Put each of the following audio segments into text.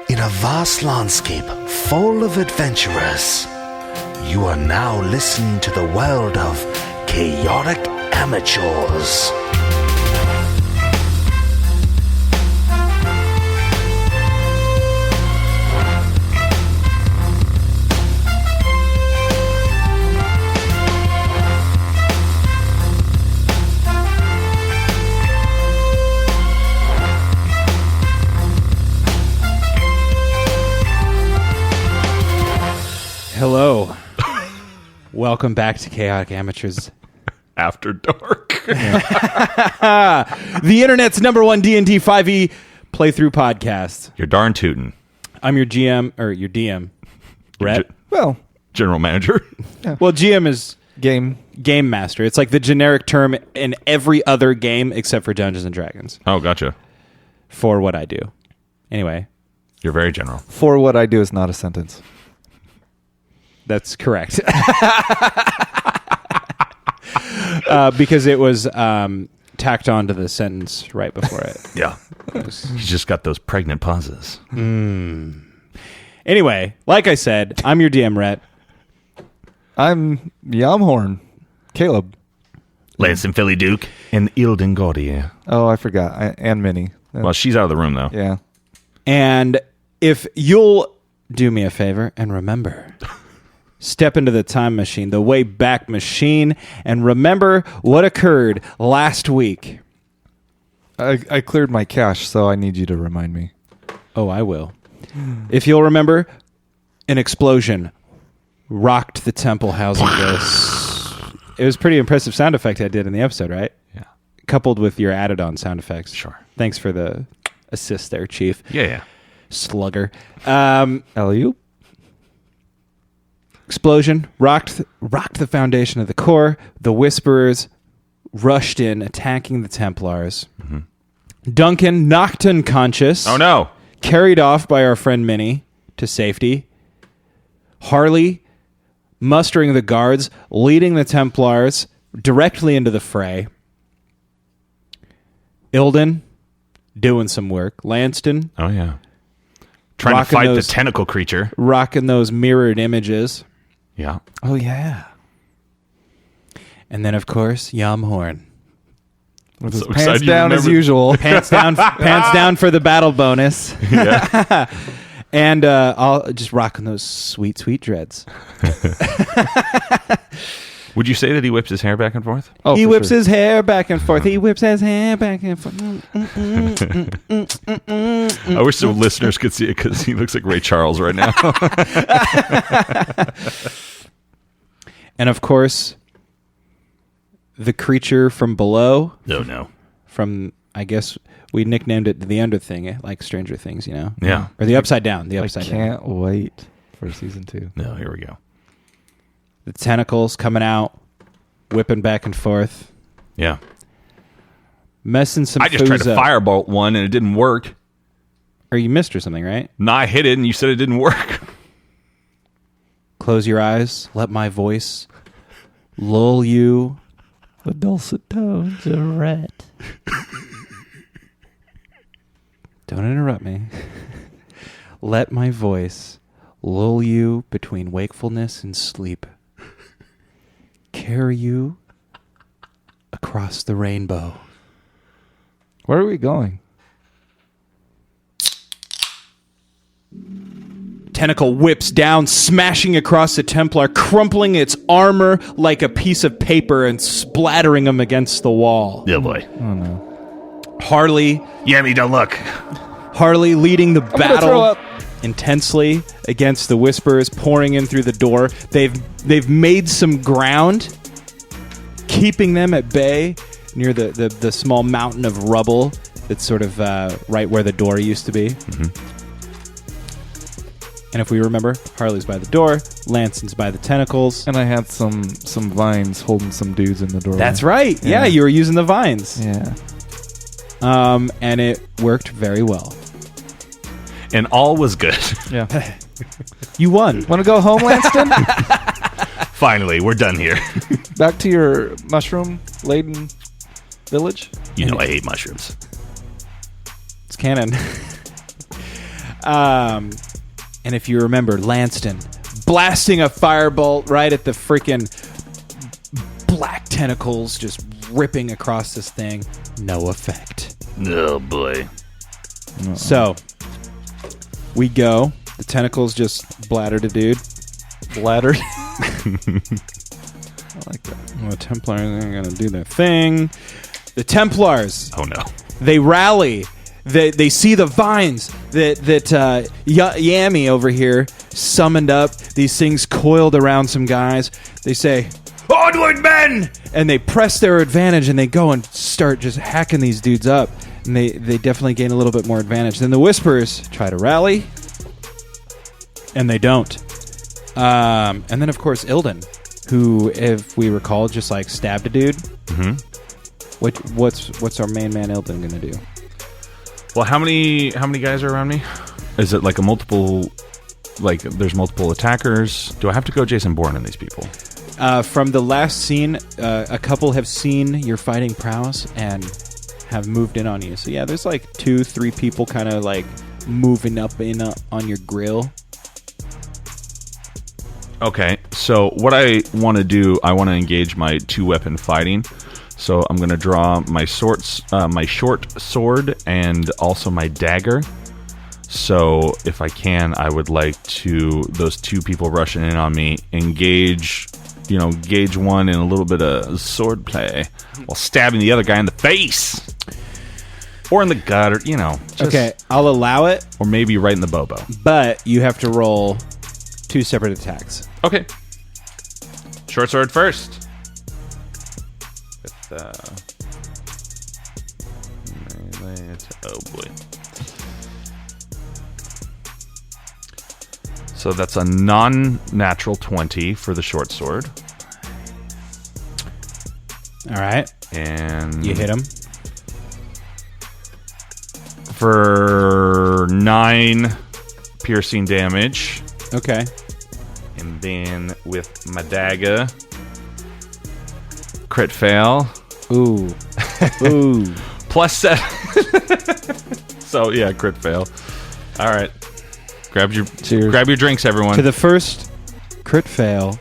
In a vast landscape full of adventurers, you are now listening to the world of chaotic amateurs. Hello. Welcome back to Chaotic Amateurs After Dark. the internet's number one D&D 5e playthrough podcast. You're darn tootin'. I'm your GM, or your DM, Rhett. Well, General Manager. Well, GM is game. Game Master. It's like the generic term in every other game except for Dungeons & Dragons Oh, gotcha. for what I do. Anyway, You're very general. For what I do is not a sentence. that's correct. Because it was tacked on to the sentence right before it. Yeah. He's just got those pregnant pauses. Anyway, like I said, I'm your DM, Rhett. I'm Yamhorn. Caleb. Lance and Philly Duke and Ilden Gaudier. Oh, I forgot. And Minnie. Well, she's out of the room, though. Yeah. And if you'll do me a favor and remember, step into the time machine, the way back machine, and remember what occurred last week. I cleared my cache, so I need you to remind me. Oh, I will. If you'll remember, an explosion rocked the temple housing this. It was a pretty impressive sound effect I did in the episode, right? Yeah. Coupled with your added-on sound effects. Sure. Thanks for the assist there, Chief. Yeah. Slugger. Alley-oop. Explosion rocked the foundation of the core. The Whisperers rushed in, attacking the Templars. Mm-hmm. Duncan, knocked unconscious. Oh, no. Carried off by our friend Minnie to safety. Harley, mustering the guards, leading the Templars directly into the fray. Ilden, doing some work. Lanston, Oh, yeah. Trying to fight the tentacle creature. rocking those mirrored images. Yeah. Oh, yeah. And then, of course, Yamhorn. With his So pants excited you down as remembered. usual. Pants down for the battle bonus. Yeah. And I'll just rocking those sweet, sweet dreads. Would you say that he whips his hair back and forth? Oh, He for whips sure. his hair back and forth. He whips his hair back and forth. I wish the listeners could see it because he looks like Ray Charles right now. And of course, the creature from below, Oh, no. from, I guess we nicknamed it the Under Thing, like Stranger Things, you know? Yeah. Or the Upside Down. The I Upside Down. can't wait for season 2. No, here we go. The tentacles coming out, whipping back and forth, Yeah. messing some I just tried foos to up. firebolt one and it didn't work. Or you missed or something, right? No, I hit it and you said it didn't work. Close your eyes. Let my voice lull you. The dulcet tones of Rhett. Don't interrupt me. Let my voice lull you between wakefulness and sleep. Carry you across the rainbow. Where are we going? Tentacle whips down, smashing across the Templar, crumpling its armor like a piece of paper and splattering him against the wall. Yeah, boy. Oh, no. Harley Yummy, don't look. Harley leading the gonna throw battle up. intensely against the Whisperers pouring in through the door. They've made some ground, keeping them at bay near the small mountain of rubble that's sort of right where the door used to be. Mm-hmm. And if we remember, Harley's by the door, Lanson's by the tentacles. And I had some vines holding some dudes in the doorway. That's right. Yeah, you were using the vines. Yeah. And it worked very well. And all was good. Yeah. You won. Want to go home, Lanston? Finally, we're done here. Back to your mushroom-laden village? You know I hate mushrooms. It's canon. And if you remember, Lanston blasting a firebolt right at the freaking black tentacles, just ripping across this thing. No effect. Oh, boy. So, we go. The tentacles just bladdered a dude. Bladdered. I like that. Well, the Templars are going to do their thing. The Templars. Oh, no. They rally. They see the vines that Yami over here summoned up. These things coiled around some guys. They say, "Onward, men!" And they press their advantage, and they go and start just hacking these dudes up. And they definitely gain a little bit more advantage. Then the Whisperers try to rally, and they don't. And then, of course, Ilden, who, if we recall, just like stabbed a dude. Mm-hmm. What's our main man Ilden going to do? Well, how many guys are around me? Is it like a multiple... Like, there's multiple attackers? Do I have to go Jason Bourne on these people? From the last scene, a couple have seen your fighting prowess and have moved in on you. So yeah, there's like 2-3 people kind of like moving up in on your grill. Okay, so what I want to do, I want to engage my 2-weapon fighting. So I'm going to draw my short sword and also my dagger. So if I can, I would like to, those 2 people rushing in on me, engage one in a little bit of sword play while stabbing the other guy in the face. Or in the gut, or, Okay, I'll allow it. Or maybe right in the bobo. But you have to roll 2 separate attacks. Okay. Short sword first. With, melee, oh boy. So that's a non-natural 20 for the short sword. All right. And you hit him. For 9 piercing damage. Okay. And then with my dagger, crit fail. Ooh. Ooh. +7. So yeah, crit fail. All right. Grab your drinks, everyone. To the first crit fail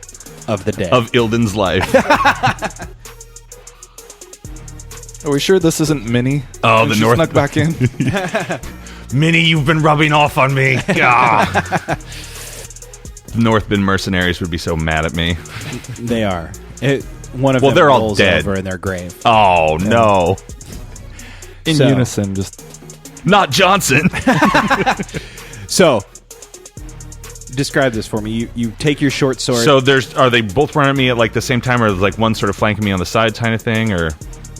of the day. Of Ilden's life. Are we sure this isn't Minnie? Oh, the she North snuck back in. Minnie, you've been rubbing off on me. Northbin mercenaries would be so mad at me. They are. One of them they're all rolls dead over in their grave. Oh no! In unison, just not Johnson. So, describe this for me. You take your short sword. So are they both running at me at like the same time, or like one sort of flanking me on the side kind of thing, or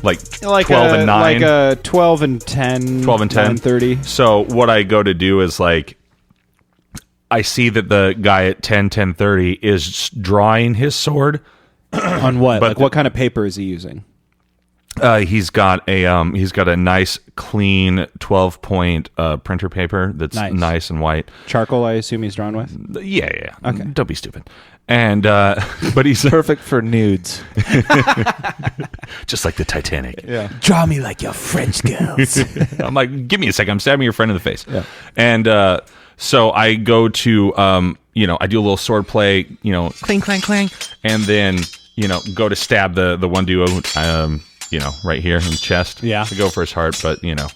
like 12 and 9? Like 12 and 10. 12 and 10. 30. So what I go to do is like, I see that the guy at 10:30 is drawing his sword. On what? Like what kind of paper is he using? He's got a nice clean 12-point printer paper that's nice and white. Charcoal, I assume he's drawn with? Yeah. Okay. Don't be stupid. And but he's perfect for nudes. Just like the Titanic. Yeah. Draw me like your French girls. I'm like, give me a second. I'm stabbing your friend in the face. Yeah. And so I go to I do a little sword play, clang clang clang, and then go to stab the one duo right here in the chest. Yeah. To go for his heart, but get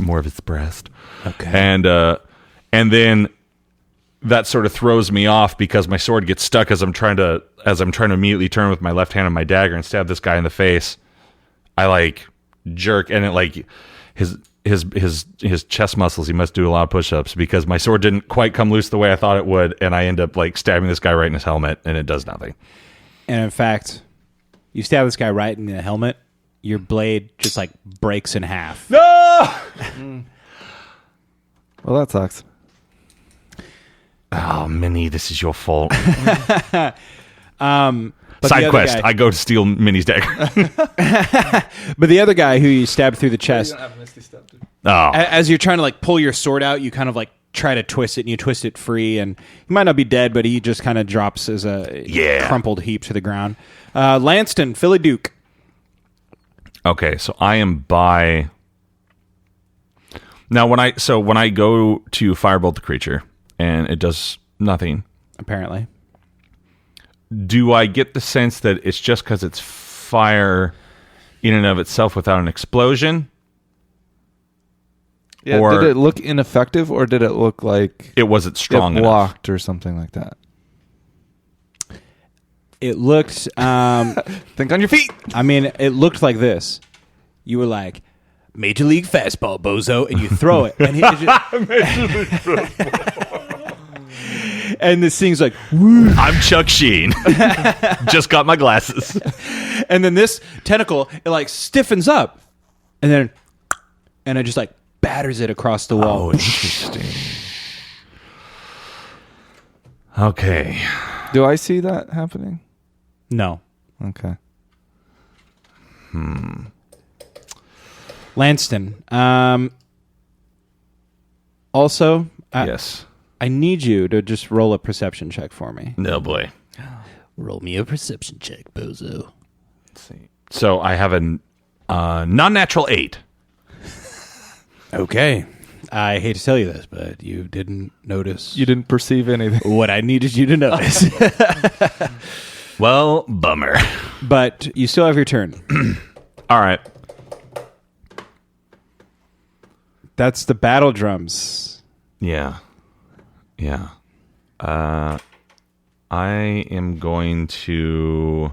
more of his breast. Okay. And then that sort of throws me off because my sword gets stuck as I'm trying to immediately turn with my left hand and my dagger and stab this guy in the face. I like jerk, and it like his chest muscles, he must do a lot of push-ups because my sword didn't quite come loose the way I thought it would, and I end up like stabbing this guy right in his helmet, and it does nothing. And in fact, you stab this guy right in the helmet, your blade just like breaks in half. No! Well, that sucks. Oh, Minnie, this is your fault. But Side quest, I go to steal Minnie's dagger. But the other guy who you stabbed through the chest, Oh. as you're trying to like pull your sword out, you kind of like try to twist it, and you twist it free, and he might not be dead, but he just kind of drops as a crumpled heap to the ground. Lanston, Philly Duke. Okay, so I am by Now, when I go to firebolt the creature and it does nothing, Apparently. do I get the sense that it's just because it's fire in and of itself without an explosion? Yeah, Or- did it look ineffective, or did it look like It wasn't strong it enough. blocked or something like that? It looked, Think on your feet. I mean, it looked like this. You were like, Major League Fastball, bozo, and you throw it. And, and this thing's like, woo. I'm Chuck Sheen. Just got my glasses. And then this tentacle, it like stiffens up. And then, and it just like batters it across the wall. Oh, interesting. Okay. Do I see that happening? No. Okay. Lanston. Also, Yes. I need you to just roll a perception check for me. No, boy. Roll me a perception check, bozo. Let's see. So I have a non-natural 8. Okay. I hate to tell you this, but you didn't notice You didn't perceive anything. what I needed you to notice. Well, bummer. But you still have your turn. All right. That's the battle drums. Yeah. Yeah. I am going to...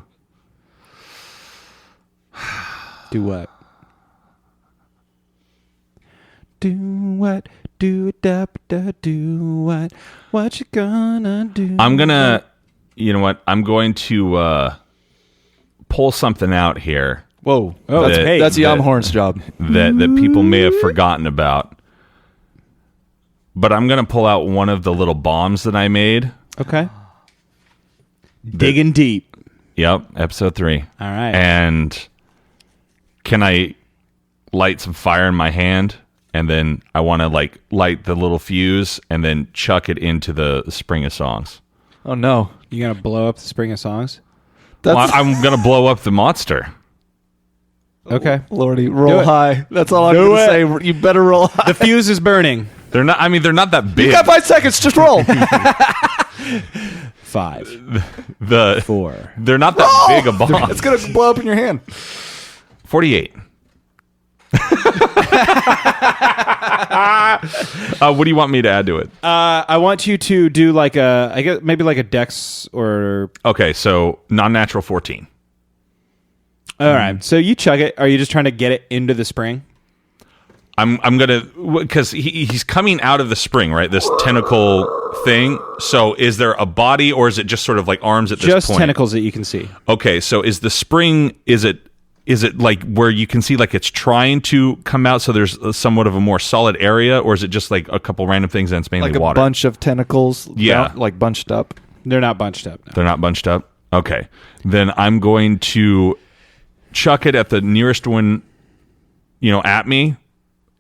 Do what? Do what? Do it up, do what? What you gonna do? I'm going to... You know what? I'm going to pull something out here Whoa. Oh, That- hey, That's Yamhorn's job. that people may have forgotten about. But I'm going to pull out one of the little bombs that I made. okay. Digging deep. Yep, episode 3. All right. And can I light some fire in my hand? And then I want to like light the little fuse and then chuck it into the Spring of Songs. Oh no. You gonna blow up the Spring of Songs? Well, That's I'm going to blow up the monster. Okay. Lordy, Do roll it. high. That's all I'm Do going to it. say. You better roll high. The fuse is burning. They're not. I mean, they're not that big. You got 5 seconds. Just roll. 5, The 4. they're not that big a bomb. It's going to blow up in your hand. 48. What do you want me to add to it? I want you to do like a, I guess maybe like a dex or. Okay, so non-natural 14. All right. So you chug it. Are you just trying to get it into the spring? I'm gonna, because he's coming out of the spring, right? This tentacle thing. So is there a body, or is it just sort of like arms at this Just point? tentacles that you can see. Okay, so is the spring? Is it like where you can see like it's trying to come out? So there's somewhat of a more solid area, or is it just like a couple random things and it's mainly Like a water? bunch of tentacles. Yeah. down- like bunched up. They're not bunched up. No. They're not bunched up. Okay, then I'm going to chuck it at the nearest one, at me.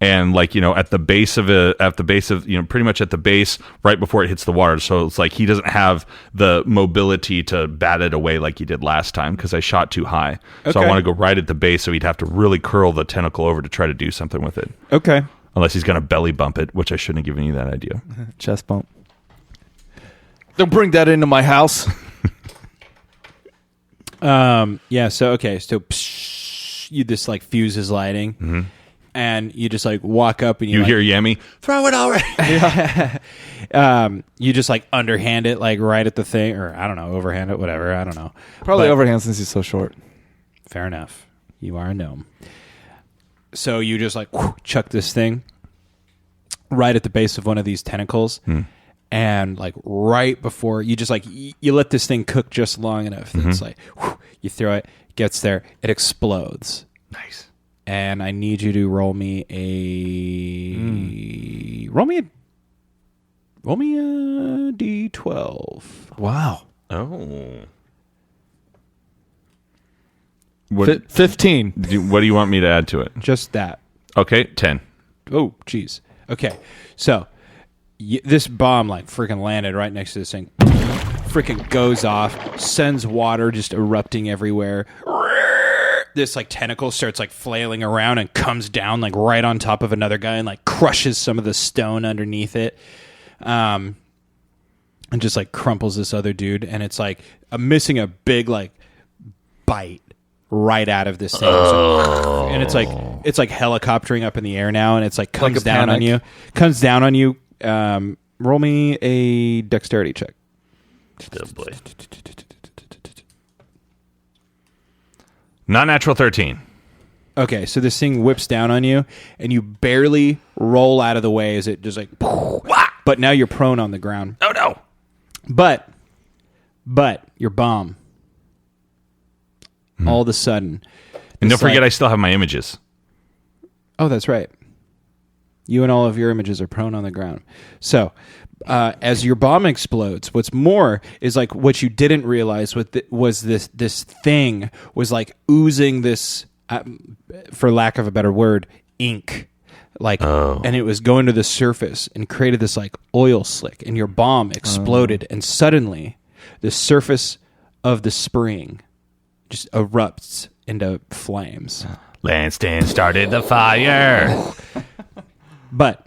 And like, at the base of pretty much at the base right before it hits the water. So it's like he doesn't have the mobility to bat it away like he did last time because I shot too high. So I Okay. want to go right at the base so he'd have to really curl the tentacle over to try to do something with it. Okay. Unless he's going to belly bump it, which I shouldn't have given you that idea. Chest bump. Don't bring that into my house. Yeah. So okay. So this like fuse is lighting, and you just like walk up and You like, hear Yemi, throw it already. you just like underhand it like right at the thing, or I don't know, overhand it, whatever. I don't know. Probably But- overhand since he's so short. Fair enough. You are a gnome. So you just like chuck this thing right at the base of one of these tentacles. And like right before you just like you let this thing cook just long enough that it's like you throw it, gets there, it explodes. Nice. And I need you to roll me a D12. Wow. Oh. What 15. do you want me to add to it? Just that. Okay, 10. Oh, jeez. Okay, so this bomb like freaking landed right next to this thing. Freaking goes off, sends water just erupting everywhere, this like tentacle starts like flailing around and comes down like right on top of another guy and like crushes some of the stone underneath it, and just like crumples this other dude. And it's like missing a big like bite right out of this thing. So, and it's like helicoptering up in the air now, and it's like comes down on you. Roll me a dexterity check. Oh boy. Not natural 13. Okay, so this thing whips down on you, and you barely roll out of the way as it just like... But now you're prone on the ground. Oh, no. But your bomb, all of a sudden... And don't forget, I still have my images. Oh, that's right. You and all of your images are prone on the ground. So, as your bomb explodes, what's more is like what you didn't realize was this thing was like oozing this, for lack of a better word, ink, and it was going to the surface and created this like oil slick, and your bomb exploded, and suddenly the surface of the spring just erupts into flames. Lanston started the fire. But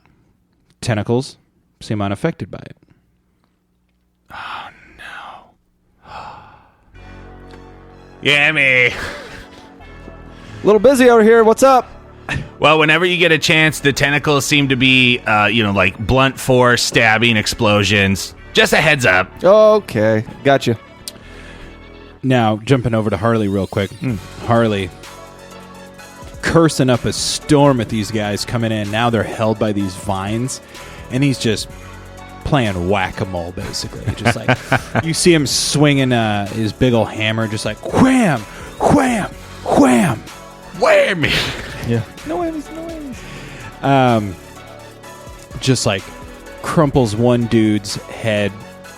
tentacles seem unaffected by it. Oh, no. Yummy. A little busy over here. What's up? Well, whenever you get a chance, the tentacles seem to be, like blunt force, stabbing, explosions. Just a heads up. Okay. Gotcha. Now, jumping over to Harley real quick. Harley cursing up a storm at these guys coming in. Now they're held by these vines, and he's just playing whack-a-mole, basically. Just like, you see him swinging his big old hammer, just like, wham, wham, wham, Whammy. Yeah. No whammies. just like crumples one dude's head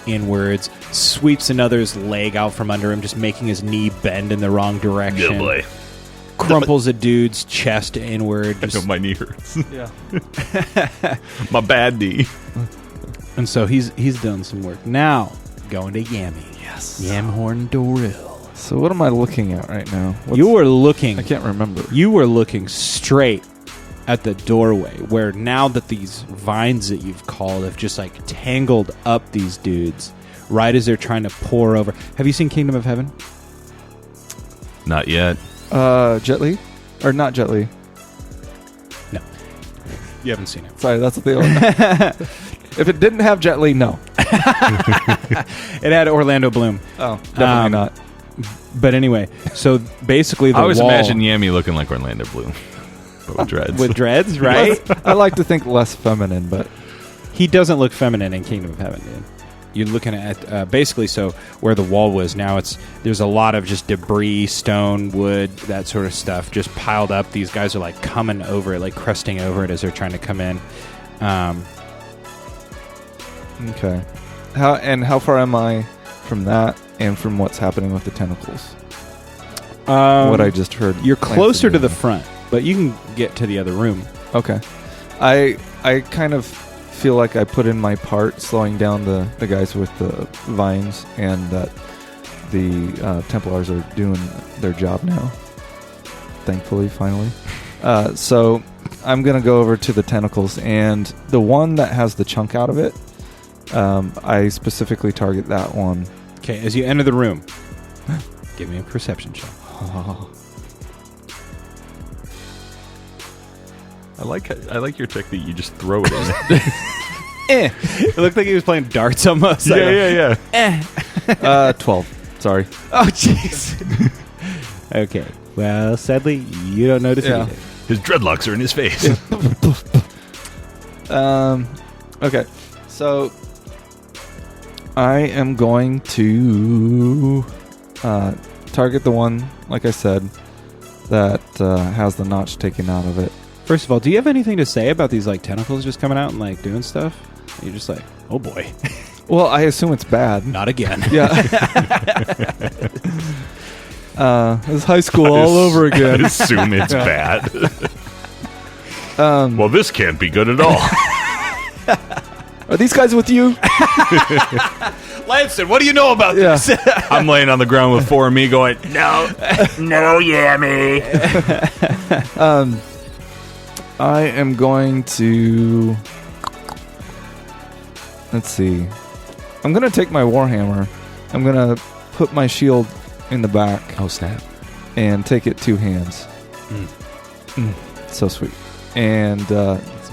inwards, sweeps another's leg out from under him, just making his knee bend in the wrong direction. Good boy. Crumples a dude's chest inward. I know my knee hurts. Yeah. My bad knee. And so he's done some work. Now, going to Yammy. Yes. Yamhorn Doril. So what am I looking at right now? You were looking... I can't remember. You were looking straight at the doorway, where now that these vines that you've called have just like tangled up these dudes right as they're trying to pour over. Have you seen Kingdom of Heaven? Not yet. Jet Li? Or not Jet Li. No. You haven't seen it. Sorry, that's the one. If it didn't have Jet Li, no. It had Orlando Bloom. Oh, definitely not. But anyway, so basically the I always wall... imagine Yami looking like Orlando Bloom. But with dreads. With dreads, right? I like to think less feminine, but... He doesn't look feminine in Kingdom of Heaven, dude. You're looking at basically, so where the wall was now, there's a lot of just debris, stone, wood, that sort of stuff just piled up. These guys are like coming over it, like crusting over it as they're trying to come in. Okay. How far am I from that and from what's happening with the tentacles? What I just heard. You're closer to the front, but you can get to the other room. Okay. I kind of feel like I put in my part slowing down the guys with the vines, and that the Templars are doing their job now. Thankfully, finally. So I'm going to go over to the tentacles, and the one that has the chunk out of it, I specifically target that one. Okay, as you enter the room, give me a perception check. I like your trick that you just throw it in. It looked like he was playing darts almost. Yeah. 12. Sorry. Oh, jeez. Okay. Well, sadly, you don't notice anything. His dreadlocks are in his face. Okay. So I am going to target the one, like I said, that has the notch taken out of it. First of all, do you have anything to say about these like tentacles just coming out and like doing stuff? You're just like, oh boy. Well, I assume it's bad. Not again. Yeah. It's high school all over again. I assume it's bad. Well, this can't be good at all. Are these guys with you? Lanston, what do you know about this? I'm laying on the ground with four of me going, no, Yami. I am going to... Let's see. I'm going to take my Warhammer. I'm going to put my shield in the back. Oh, snap. And take it two hands. So sweet. And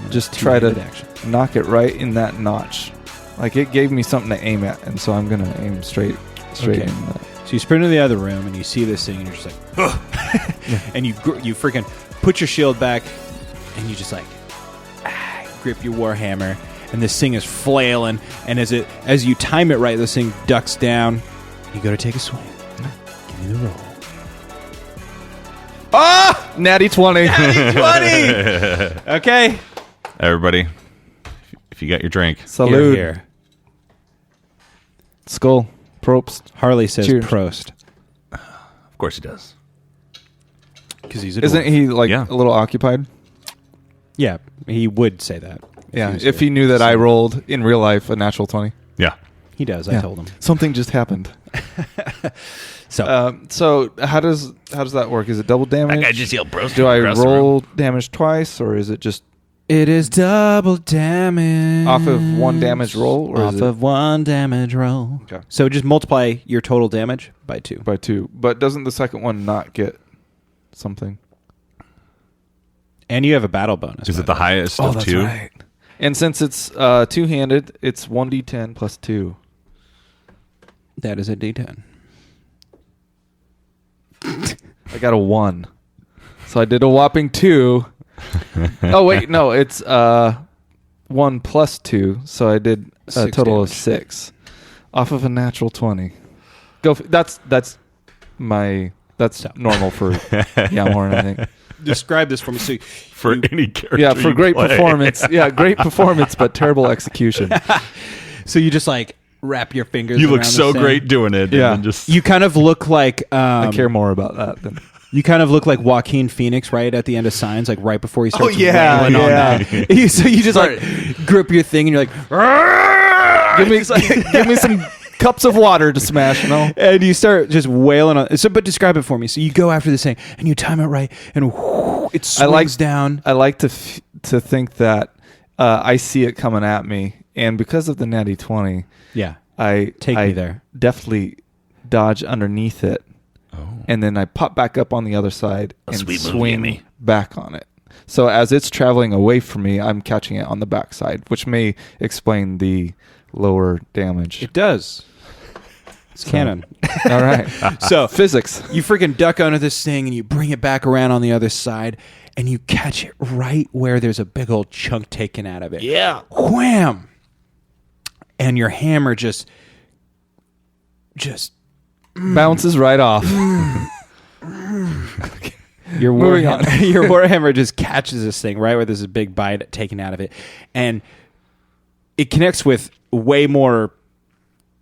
just try to knock it right in that notch. Like, it gave me something to aim at, and so I'm going to aim straight in that. So you sprint into the other room, and you see this thing, and you're just like, ugh! And you freaking put your shield back, and you just like grip your Warhammer, and this thing is flailing, and as you time it right, this thing ducks down. You go to take a swing. Give me the roll. Ah! Natty 20. Natty 20! Okay. Everybody, if you got your drink. Salud. Here. Skull. Probst. Harley says Cheers. Prost. Of course he does. Because he's a Isn't dwarf. he like Yeah. a little occupied? Yeah, he would say that. Yeah, was if here. he knew that I rolled in real life a natural 20. Yeah. He does. I told him. Something just happened. So So how does that work? Is it double damage? I just yelled bros. Do I roll damage twice, or is it just it is double damage off of one damage roll, or off is it of one damage roll? Okay. So just multiply your total damage by 2. by 2? But doesn't the second one not get something? And you have a battle bonus. Is by it the way. highest of two? Right. And since it's two-handed, it's 1d10 plus 2. That is a D10. I got a 1. So I did a whopping 2. Oh, wait, no, it's 1 plus 2. So I did a 6 total damage. of 6 off of a natural 20. That's So. normal for Yamhorn, I think. Describe this for me. So For any character. Yeah, for you great play. performance. Yeah, great performance, but terrible execution. So you just like wrap your fingers. You look around so this thing. great doing it. Yeah. And then just You kind of look like I care more about that than. You kind of look like Joaquin Phoenix right at the end of Signs, like right before he starts yeah, wailing on yeah. that. So you just like grip your thing and you're like, Give me some cups of water to smash, you know? and you start just wailing on. So, but describe it for me. So you go after this thing and you time it right, and it swings down. I like to think that I see it coming at me, and because of the natty 20, Yeah, I me there. deftly dodge underneath it, and then I pop back up on the other side and sweet move, swing Yami. back on it. So as it's traveling away from me, I'm catching it on the backside, which may explain the lower damage. It does. It's canon. All right. So Physics. you freaking duck under this thing and you bring it back around on the other side and you catch it right where there's a big old chunk taken out of it. Yeah. Wham! And your hammer just Bounces right off. your Moving your warhammer just catches this thing right where there's a big bite taken out of it, and it connects with way more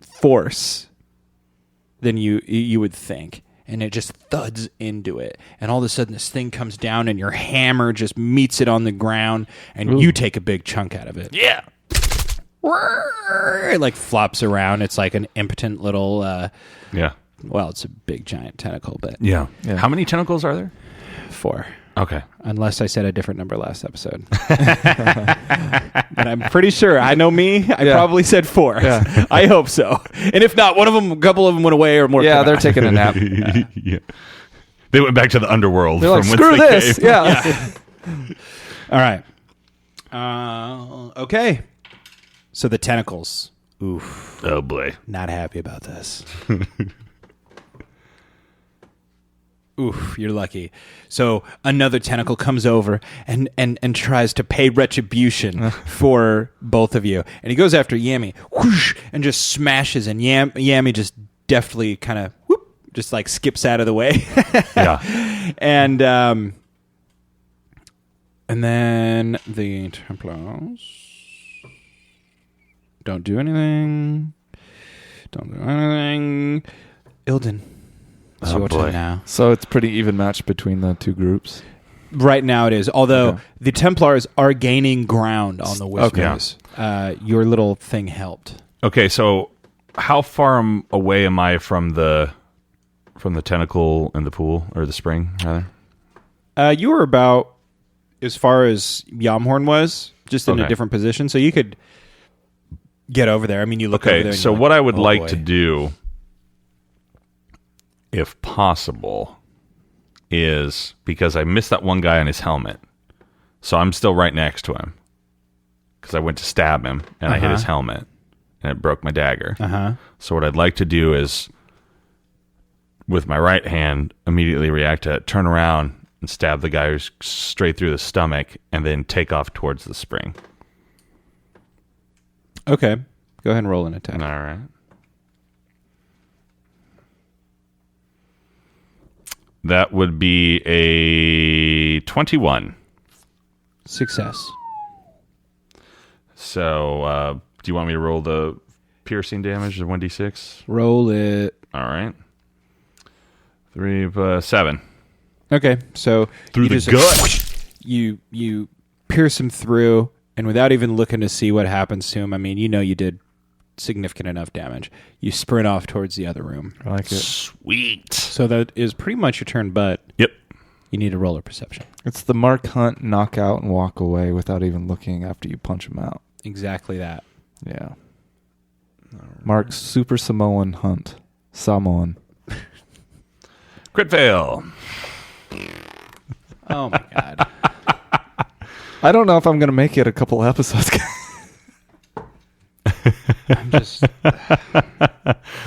force than you would think, and it just thuds into it, and all of a sudden this thing comes down and your hammer just meets it on the ground, and you take a big chunk out of it. Yeah. It like flops around. It's like an impotent little Yeah. well, it's a big giant tentacle, but Yeah. Yeah. How many tentacles are there? 4. Okay. Unless I said a different number last episode. But I'm pretty sure. I know me. I probably said 4. Yeah. I hope so. And if not, a couple of them went away or more. Yeah, came they're out. taking a nap. Yeah. They went back to the underworld. They're like, from screw whence they this. came. Yeah. All right. Okay. So the tentacles. Oof. Oh, boy. Not happy about this. Oof, you're lucky. So another tentacle comes over and tries to pay retribution for both of you. And he goes after Yami, whoosh, and just smashes, and Yami just deftly kind of just like skips out of the way. Yeah. And then the Templars don't do anything. Ilden. It's Oh, your boy. turn now. So it's pretty even match between the two groups. Right now it is. Although Okay. the Templars are gaining ground on the Whispers. Your little thing helped. Okay, so how far away am I from the tentacle in the pool, or the spring, rather? You were about as far as Yamhorn was, just in a Okay. different position, so you could get over there. I mean, you look over Okay, there. And so you're like, what I would "Oh, like boy." to do, if possible, is, because I missed that one guy on his helmet, so I'm still right next to him, because I went to stab him, and I hit his helmet, and it broke my dagger. So what I'd like to do is, with my right hand, immediately react to it, turn around, and stab the guy who's straight through the stomach, and then take off towards the spring. Okay, go ahead and roll an attack. All right. That would be a 21. Success. So, do you want me to roll the piercing damage, the 1d6? Roll it. All right. 7. Okay, so Through you the just, gut. You pierce him through, and without even looking to see what happens to him, I mean, you know you did significant enough damage. You sprint off towards the other room. I like it. Sweet. So that is pretty much your turn, but Yep. you need to roll a perception. It's the Mark Hunt knock out and walk away without even looking after you punch him out. Exactly that. Yeah. Mark Super Samoan Hunt. Samoan. Crit fail. Oh my god. I don't know if I'm going to make it a couple episodes. I'm just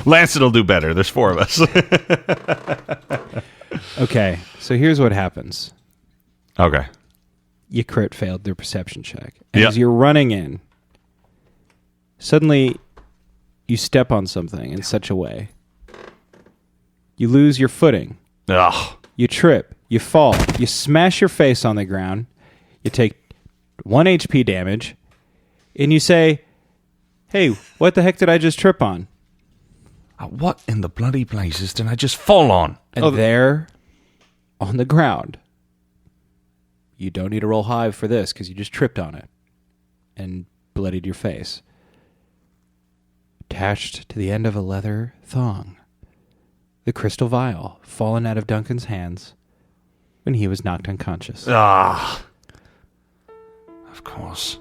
Lancet will do better. There's 4 of us. okay. So here's what happens. Okay. You crit failed their perception check. And Yep. as you're running in, suddenly you step on something in such a way. You lose your footing. Ugh. You trip. You fall. You smash your face on the ground. You take 1 HP damage. And you say, hey, what the heck did I just trip on? What in the bloody places did I just fall on? And there, on the ground, you don't need to roll high for this because you just tripped on it and bloodied your face. Attached to the end of a leather thong, the crystal vial fallen out of Duncan's hands when he was knocked unconscious. Ah. Of course.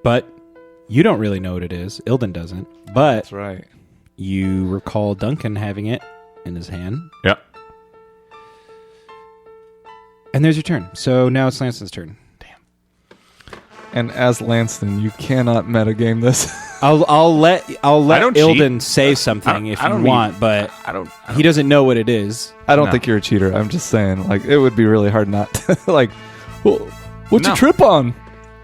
But you don't really know what it is. Ilden doesn't. But That's right. you recall Duncan having it in his hand. Yep. And there's your turn. So now it's Lanston's turn. And as Lanston, you cannot metagame this. I'll let don't Ilden cheat. say something if I you don't want, but I don't he doesn't know what it is. I don't No. think you're a cheater. I'm just saying, like, it would be really hard not to, like, well, what'd No. you trip on?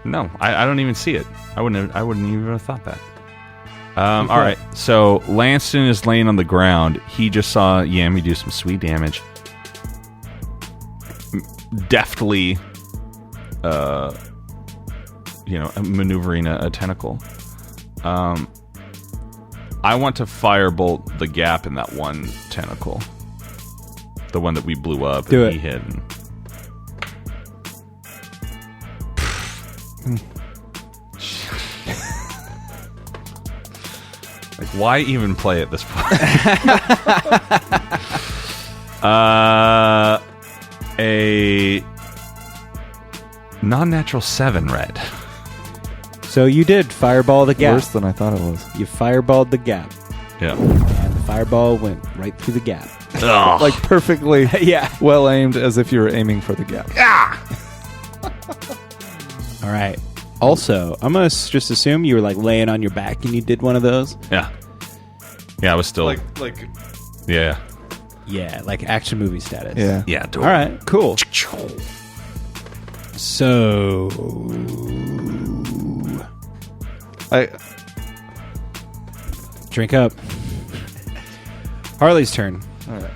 No, I don't even see it. I wouldn't even have thought that. All right. So Lanston is laying on the ground. He just saw Yami do some sweet damage. Deftly, maneuvering a tentacle. I want to firebolt the gap in that one tentacle. The one that we blew up Do and it. he hit. And... Like, why even play at this point? A non-natural 7 red. So you did fireball the gap. Worse than I thought it was. You fireballed the gap, Yeah. and the fireball went right through the gap. Ugh. Like, perfectly Yeah. well aimed, as if you were aiming for the gap. All right. Also, I'm gonna just assume you were like laying on your back and you did one of those. Yeah. Yeah, I was still yeah. Yeah, like action movie status. Yeah. Yeah. All right. Cool. So I drink up. Harley's turn. all right.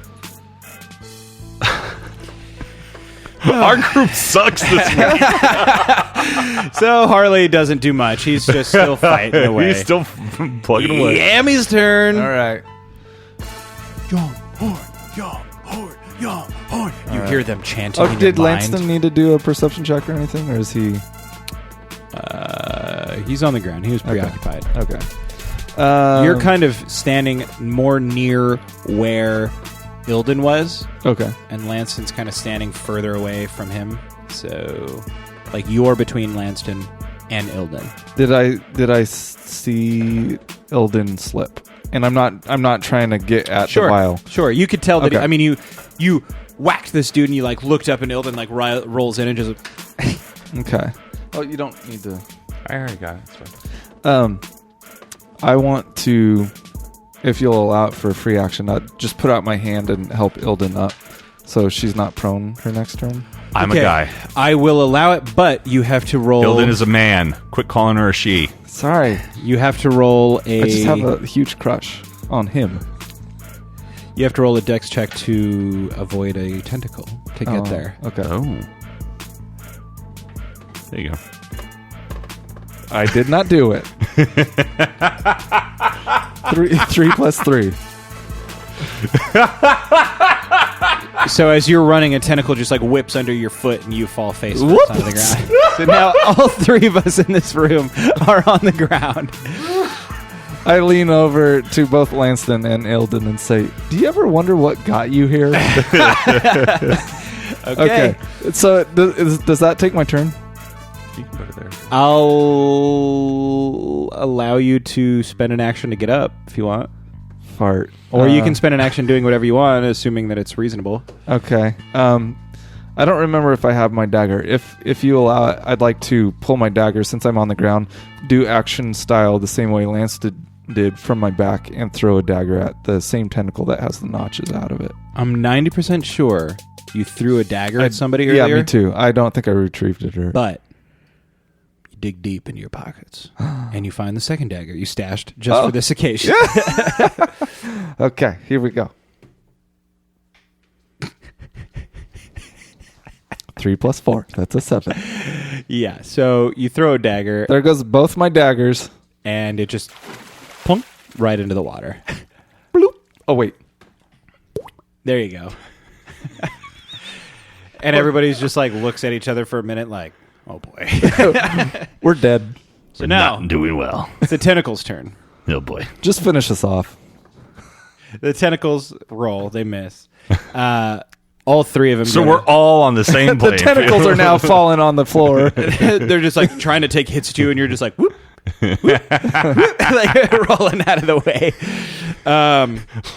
Our group sucks this week. So Harley doesn't do much. He's just still fighting away. He's still plugging away. Yammy's turn. All right. You hear them chanting. Oh, in did your mind. Lanston need to do a perception check or anything, or is he He's on the ground. He was preoccupied. okay? You're kind of standing more near where Ilden was, Okay. and Lanston's kind of standing further away from him. So, like, you're between Lanston and Ilden. Did I see Ilden slip? And I'm not trying to get at the vial. Sure, you could tell that. Okay. I mean, you whacked this dude, and you like looked up, and Ilden like rolls in and just. Okay. Oh, you don't need to. I already got it. It's fine. I want to, if you'll allow it for a free action, just put out my hand and help Ilden up, so she's not prone her next turn. I'm a guy. I will allow it, but you have to roll. Ilden is a man. Quit calling her a she. Sorry, You have to roll a. I just have a huge crush on him. You have to roll a dex check to avoid a tentacle to get there. Okay. Oh. There you go. I did not do it. 3 plus 3. So as you're running, a tentacle just like whips under your foot, and you fall face first onto the ground. So now all three of us in this room are on the ground. I lean over to both Lanston and Ilden and say, "Do you ever wonder what got you here?" Okay. So does that take my turn? You can put it there. I'll allow you to spend an action to get up if you want. Fart. Or you can spend an action doing whatever you want, assuming that it's reasonable. Okay. I don't remember if I have my dagger. If you allow it, I'd like to pull my dagger since I'm on the ground, do action style the same way Lance did from my back, and throw a dagger at the same tentacle that has the notches out of it. I'm 90% sure you threw a dagger at somebody earlier. Yeah, me too. I don't think I retrieved it. But you dig deep into your pockets and you find the second dagger you stashed just for this occasion. Okay, here we go. 3 plus 4. That's a 7. Yeah, so you throw a dagger There goes both my daggers. and it just plunk right into the water. Bloop. Oh, wait. There you go. And everybody's just like looks at each other for a minute like, oh boy. We're dead. So now Not doing well. it's the tentacles' turn. Oh boy. Just finish us off. The tentacles roll, they miss. All three of them. So we're all on the same The playing tentacles field. are now falling on the floor. They're just like trying to take hits at you, and you're just like whoop, whoop, whoop, like rolling out of the way.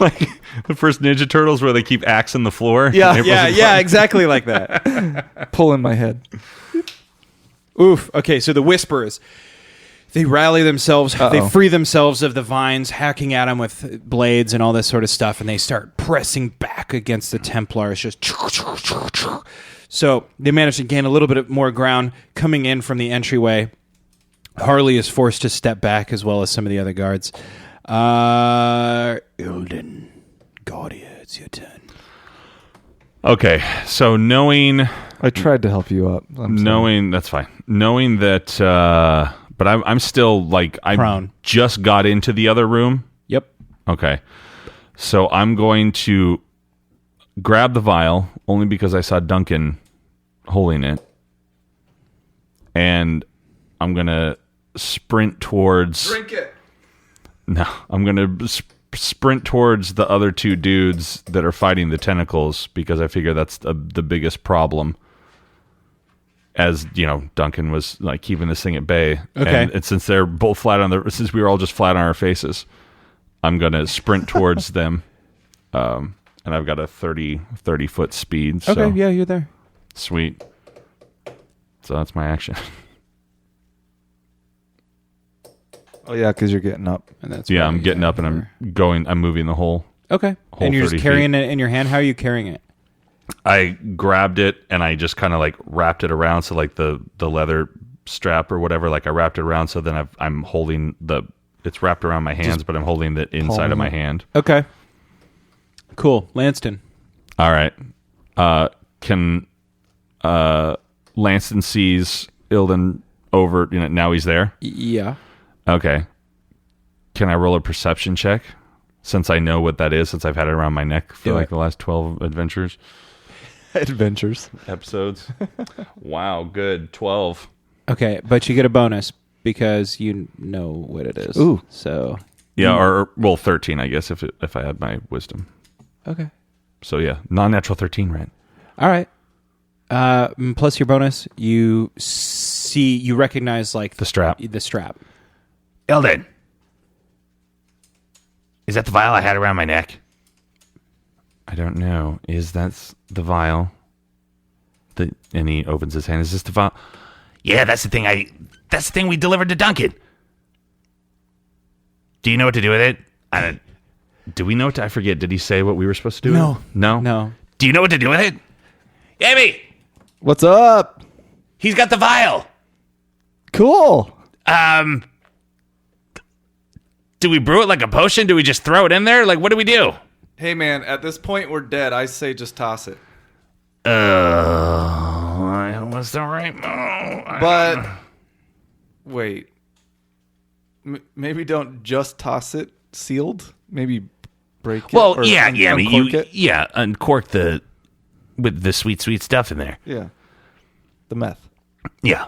Like the first Ninja Turtles where they keep axing the floor. Yeah, exactly like that. Pulling my head. Oof. Okay, so the Whisperers, they rally themselves. Uh-oh. They free themselves of the vines, hacking at them with blades and all this sort of stuff, and they start pressing back against the Templars. Just so they manage to gain a little bit more ground coming in from the entryway. Harley is forced to step back, as well as some of the other guards. Ilden, Guardia, it's your turn. Okay, so knowing I tried to help you up. that's fine. Knowing that, but I'm still like I Prone. just got into the other room. Yep. Okay, so I'm going to grab the vial only because I saw Duncan holding it, and I'm gonna sprint towards. Drink it. No, I'm gonna sprint towards the other two dudes that are fighting the tentacles because I figure that's the biggest problem. As you know, Duncan was like keeping this thing at bay. Okay. And since they're both since we were all just flat on our faces, I'm gonna sprint towards them. And I've got a 30 foot speed. So Okay, yeah, you're there. sweet. So that's my action. Oh, yeah, because you're getting up. And that's Yeah, where I'm you getting are. up and I'm moving the whole. Okay. whole And you're just 30 carrying it in your hand. How are you carrying it? I grabbed it and I just kind of like wrapped it around, so like the leather strap or whatever, like I wrapped it around, so then I'm holding it's wrapped around my hands, but I'm holding the inside of my hand. Okay. Cool. Lanston. All right. Can Lanston sees Ilden over? You know, now he's there. Yeah. Okay. Can I roll a perception check? Since I know what that is, since I've had it around my neck for Do like it. the last 12 adventures. Adventures. Episodes. Wow, good. 12. Okay, but you get a bonus because you know what it is. Ooh. So Yeah, or well, 13, I guess, if I had my wisdom. Okay. So yeah, non-natural 13, right? All right. Plus your bonus, you recognize like The strap. The strap. Ilden, is that the vial I had around my neck? I don't know. Is that the vial? And he opens his hand. Is this the vial? Yeah, that's the thing we delivered to Duncan. Do you know what to do with it? Do we know what I forget. Did he say what we were supposed to do? No. No? Do you know what to do with it? Amy, What's up? he's got the vial. Cool. Do we brew it like a potion? Do we just throw it in there? Like, what do we do? Hey, man, at this point, we're dead. I say just toss it. What's the right move? But, wait. Maybe don't just toss it sealed. Maybe break it. Well, or yeah. I mean, uncork it. Uncork with the sweet stuff in there. Yeah. The meth. Yeah.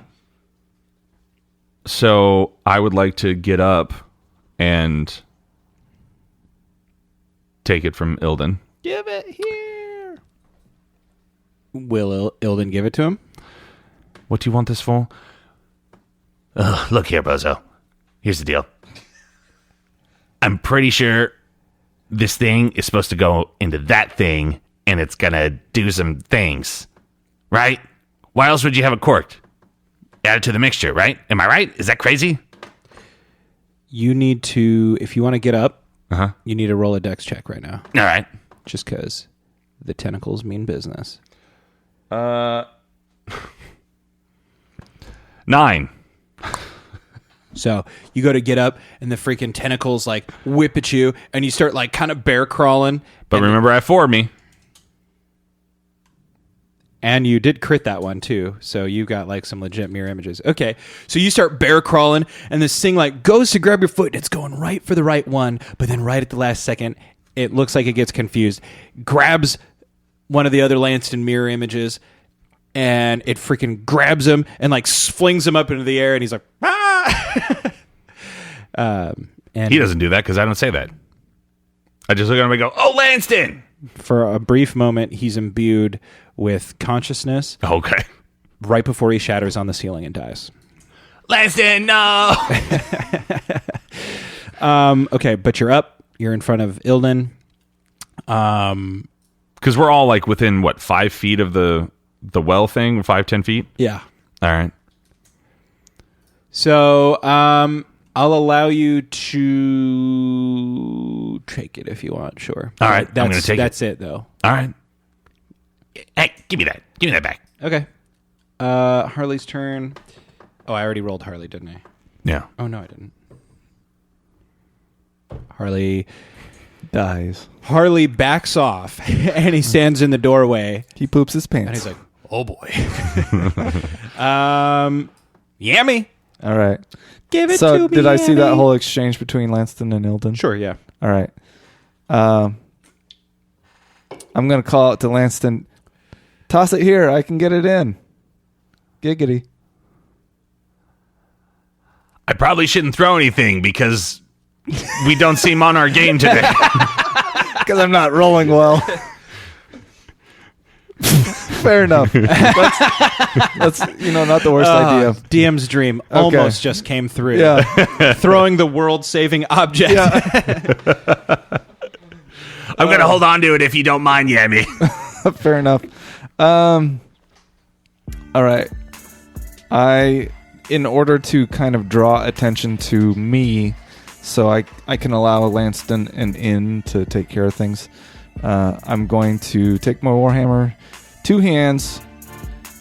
So I would like to get up and take it from Ilden. Give it here. Will Ilden give it to him? What do you want this for? Look here, Bozo. Here's the deal. I'm pretty sure this thing is supposed to go into that thing, and it's gonna do some things, right? Why else would you have it corked? Add it to the mixture, right? Am I right? Is that crazy? You need to, if you want to get up, Uh-huh. you need to roll a dex check right now. All right. Just because the tentacles mean business. 9. So you go to get up, and the freaking tentacles like whip at you, and you start like kind of bear crawling. But remember, I have 4 of me. And you did crit that one too, so you got like some legit mirror images. Okay, so you start bear crawling, and this thing like goes to grab your foot, and it's going right for the right one, but then right at the last second, it looks like it gets confused, grabs one of the other Lanston mirror images, and it freaking grabs him and like flings him up into the air, and he's like, ah! And He doesn't do that because I don't say that. I just look at him and go, "Oh, Lanston!" for a brief moment, he's imbued with consciousness Okay. right before he shatters on the ceiling and dies. Lanston, no! Okay, but you're up. You're in front of Ilden. Because we're all like within, 5 feet of the well thing? 5-10 feet? Yeah. All right. So I'll allow you to take it if you want. Sure. All right, I'm That's, gonna take it. That's it, though. All right. Hey, give me that. Give me that back. Okay. Harley's turn. Oh, I already rolled Harley, didn't I? Yeah. Oh, no, I didn't. Harley Dies. backs off, and he stands in the doorway, He poops his pants. and he's like, oh, boy. Yammy. all right. Give it So to me, did I see that Yammy. whole exchange between Lanston and Ilden? Sure, yeah. All right. I'm going to call it to Lanston. Toss it here. I can get it in. Giggity. I probably shouldn't throw anything because we don't seem on our game today. Because I'm not rolling well. Fair enough. That's not the worst idea. DM's dream almost just came through. Yeah. Throwing the world-saving object. Yeah. I'm going to hold on to it if you don't mind, Yammy. Fair enough. All right. In order to kind of draw attention to me, so I can allow Lanston and Inn to take care of things, I'm going to take my Warhammer, 2 hands,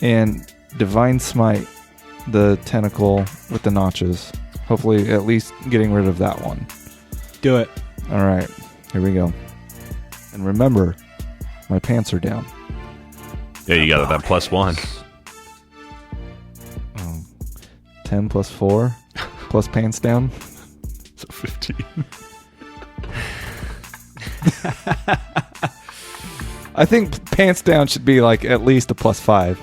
and Divine Smite the tentacle with the notches. Hopefully at least getting rid of that one. Do it. All right. Here we go. And remember, my pants are down. Yeah, you got that +1. 10 plus 4 plus pants down. So 15. I think pants down should be like at least a +5.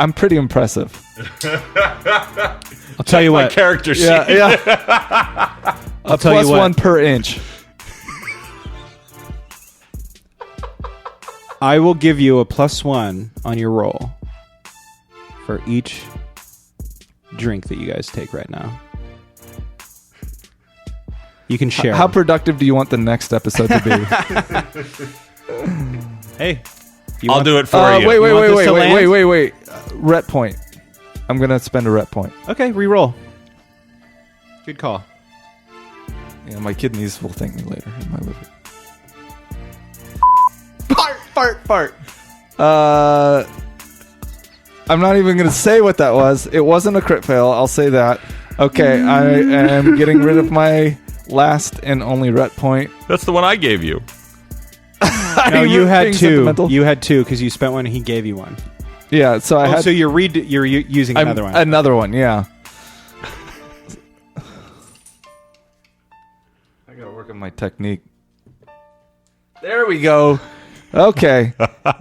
I'm pretty impressive. I'll tell you what. Character sheet. Yeah. I'll tell plus you what. 1 per inch. I will give you a +1 on your roll for each drink that you guys take right now. You can share. How productive do you want the next episode to be? Hey, I'll do it for you. Wait, You want this to land? wait. Ret point. I'm gonna spend a ret point. Okay, re-roll. Good call. Yeah, my kidneys will thank me later in my liver. Fart. I'm not even gonna say what that was. It wasn't a crit fail. I'll say that. Okay, I am getting rid of my last and only ret point. That's the one I gave you. No, you had Being 2. sentimental. You had 2 because you spent one and he gave you one. Yeah, so I had So you're using another one. Another one, yeah. I gotta work on my technique. There we go. Okay.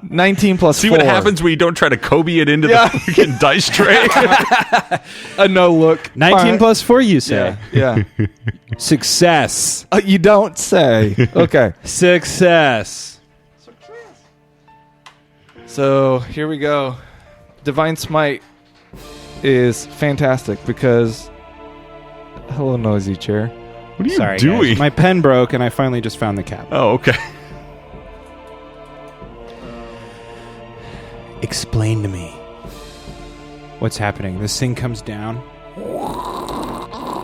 19 plus See 4. what happens when you don't try to Kobe it into the fucking dice tray? A no look. 19 Fine. plus 4, you say. Yeah. Success. You don't say. Okay. Success. So here we go. Divine Smite is fantastic because. Hello, noisy chair. What are you Sorry, doing? guys. My pen broke and I finally just found the cap. Oh, okay. Explain to me. What's happening? This thing comes down.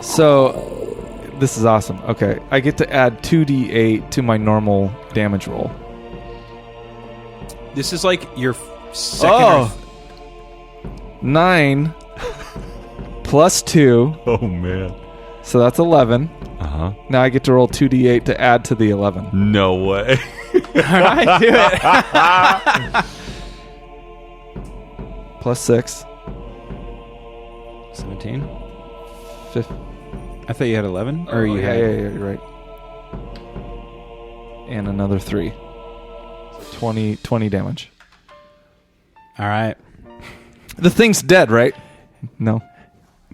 So this is awesome. Okay, I get to add 2d8 to my normal damage roll. This is like your second. 9 plus 2, Oh, man. so that's 11. Uh-huh. Now I get to roll 2d8 to add to the 11. No way. All right, do it. Plus 6. 17. 5. I thought you had 11. Or you yeah, had. you're right. And another 3. So 20 damage. All right. The thing's dead, right? No.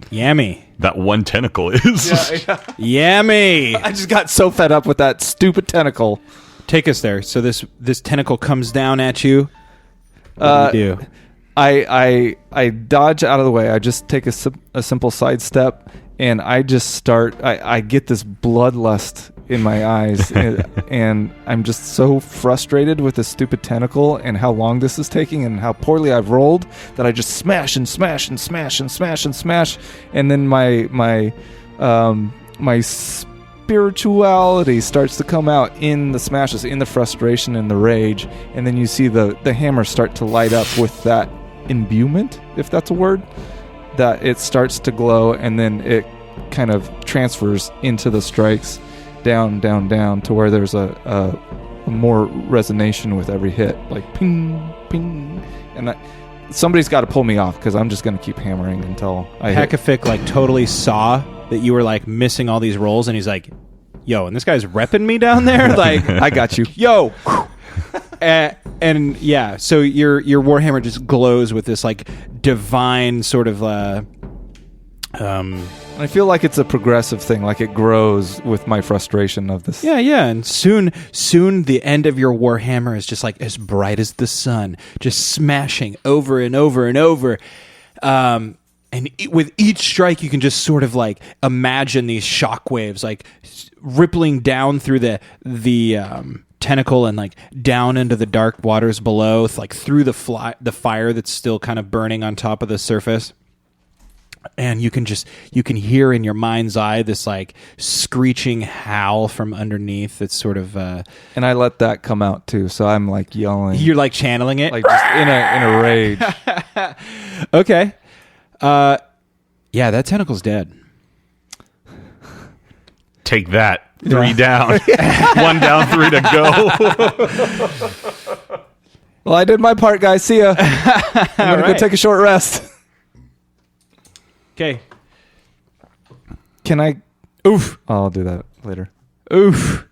Yummy. That one tentacle is. Yummy. I just got so fed up with that stupid tentacle. Take us there. So this tentacle comes down at you. What do you do? I dodge out of the way. I just take a simple sidestep, and I just start. I get this bloodlust in my eyes, and I'm just so frustrated with this stupid tentacle and how long this is taking and how poorly I've rolled that I just smash and smash and smash and smash and smash, and then my spirituality starts to come out in the smashes, in the frustration and the rage, and then you see the hammer start to light up with that imbuement, if that's a word, that it starts to glow, and then it kind of transfers into the strikes down to where there's a more resonation with every hit, like ping, ping, and somebody's got to pull me off because I'm just going to keep hammering until I hit. Hecafic like totally saw that you were like missing all these rolls, and he's like, "Yo, and this guy's repping me down there." Like, I got you. yo. And yeah, so your warhammer just glows with this like divine sort of. I feel like it's a progressive thing, like it grows with my frustration of this. Yeah, and soon the end of your warhammer is just like as bright as the sun, just smashing over and over and over. With each strike, you can just sort of like imagine these shockwaves like rippling down through the tentacle and like down into the dark waters below, like through the fire that's still kind of burning on top of the surface. And you can hear in your mind's eye this like screeching howl from underneath. It's sort of And I let that come out too, so I'm like yelling. you're like channeling it, like just in a rage. okay. Yeah, that tentacle's dead. Take that. 3 down. 1 down, 3 to go. Well, I did my part, guys. See ya. I'm gonna go right. take a short rest. Okay. Can I? Oof. I'll do that later. Oof.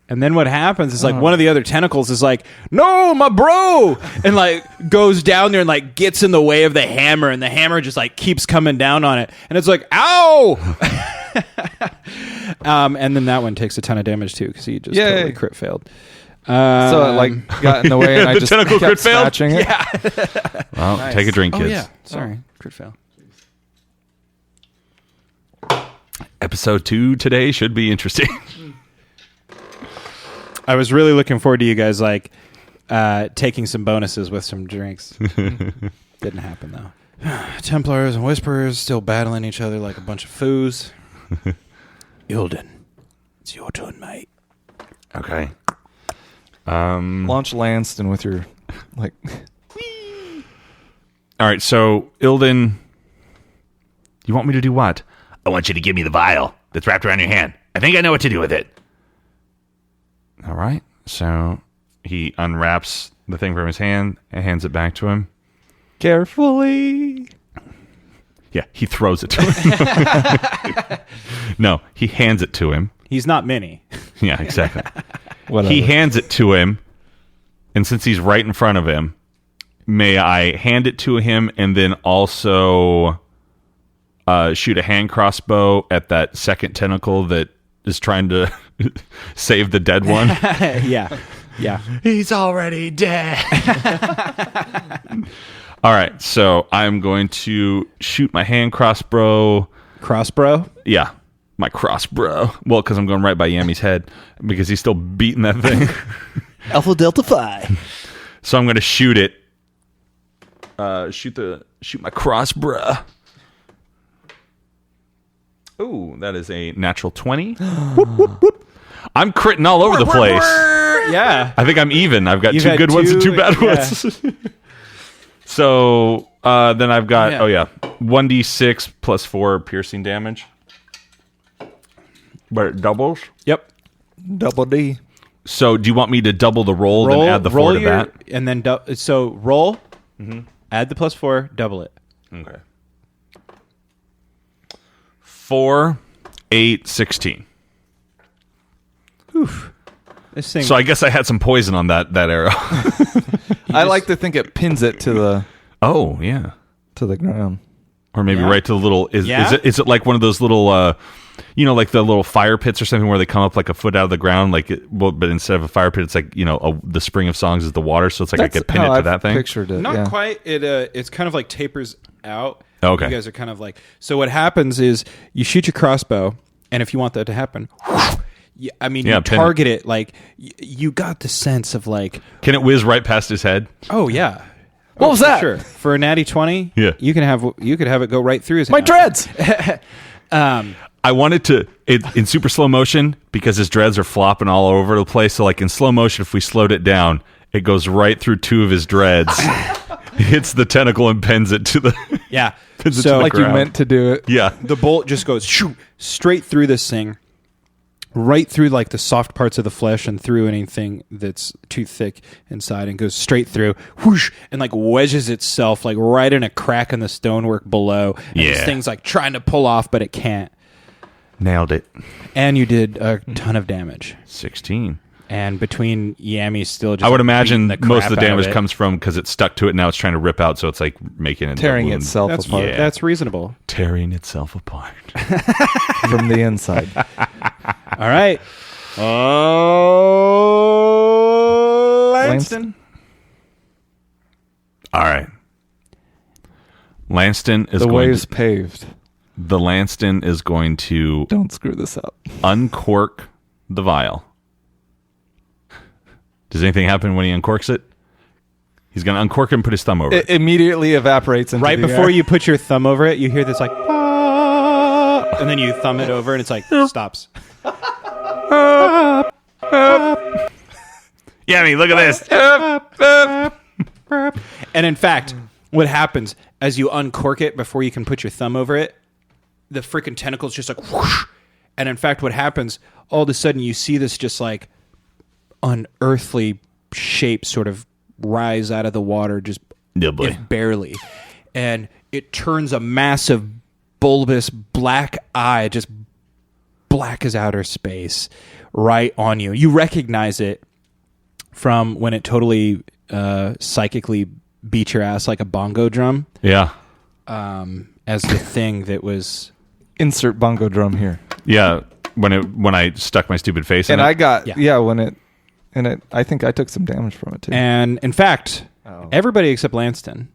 And then what happens is like one of the other tentacles is like, "No, my bro," and like goes down there and like gets in the way of the hammer, and the hammer just like keeps coming down on it, and it's like, "Ow!" And then that one takes a ton of damage too because he just Yay. totally crit failed. So it like got in the way, and I The just tentacle kept crit failed? smashing it. Well, take a drink, Oh kids. yeah, sorry, crit fail. Episode 2 today should be interesting. I was really looking forward to you guys like taking some bonuses with some drinks. Didn't happen though. Templars and Whisperers still battling each other like a bunch of foos. Ilden, it's your turn, mate. Okay. Launch Lanston with your like. All right, so Ilden, you want me to do what? I want you to give me the vial that's wrapped around your hand. I think I know what to do with it. All right. So he unwraps the thing from his hand and hands it back to him. Carefully. Yeah, he throws it to him. No, he hands it to him. He's not Minnie. Yeah, exactly. Whatever. He hands it to him, and since he's right in front of him, may I hand it to him and then also shoot a hand crossbow at that second tentacle that is trying to save the dead one? Yeah. He's already dead. All right, so I'm going to shoot my hand crossbow. Crossbro. Yeah, my crossbow. Well, because I'm going right by Yammy's head because he's still beating that thing. Alpha Delta Phi. So I'm going to shoot it. Shoot my crossbow. Ooh, that is a natural 20. I'm critting all over the place. Yeah. I think I'm even. I've got You've two had good ones and two- two bad yeah. ones. So then I've got, Yeah. 1d6 plus 4 piercing damage. But it doubles. Yep. Double D. So do you want me to double the roll, then add the 4 to that? And then, so roll, add the +4, double it. Okay. 4, 8, 16. This thing. So I guess I had some poison on that arrow. I like to think it pins it to Oh, yeah. the ground. Or maybe Yeah. right to the little... Yeah? Is it like one of those little... like the little fire pits or something where they come up like a foot out of the ground, but instead of a fire pit, it's like the spring of songs is the water, so it's like I could pin it to I've that thing. Pictured it. Not yeah. quite. It's kind of like tapers out. Okay. You guys are kind of like. So what happens is you shoot your crossbow, and if you want that to happen, you pin target it like you got the sense of like, Can it whiz right past his head? oh yeah. What was for that? Sure. For a natty 20, Yeah. you could have it go right through his My hand. dreads. I wanted to in super slow motion because his dreads are flopping all over the place. So like in slow motion, if we slowed it down, it goes right through 2 of his dreads, hits the tentacle and pins it to the Yeah. Pins it to So the Like you ground. meant to do it. Yeah. the bolt just goes shoo, straight through this thing, right through like the soft parts of the flesh and through anything that's too thick inside, and goes straight through, whoosh, and like wedges itself like right in a crack in the stonework below. And this Yeah. thing's like trying to pull off, but it can't. Nailed it. And you did a ton of damage. 16. And between Yami still just I would like, imagine beating the most of crap the out damage it. comes from because it's stuck to it. Now it's trying to rip out, so it's like making it Tearing wound. itself That's apart Yeah. That's reasonable. Tearing itself apart. from the inside. All right. Oh, Lanston. All right. Lanston is The going way's to, paved. the Lanston is going to Don't screw this up. uncork the vial. Does anything happen when he uncorks it? He's going to uncork it and put his thumb over it. It immediately evaporates into Right the before air. you put your thumb over it, you hear this like, "Ah," and then you thumb it over, and it's like stops. Yummy, look at this. And in fact, what happens as you uncork it before you can put your thumb over it, the freaking tentacles just like whoosh. And in fact, what happens, all of a sudden you see this just like unearthly shape sort of rise out of the water, just Yeah, boy. if barely. And it turns a massive bulbous black eye, just black as outer space, right on you. You recognize it from when it totally psychically beat your ass like a bongo drum, Yeah. as the thing that was Insert bongo drum here. Yeah, when I stuck my stupid face in And it. I got Yeah. when it I think I took some damage from it too. And in fact, everybody except Lanston,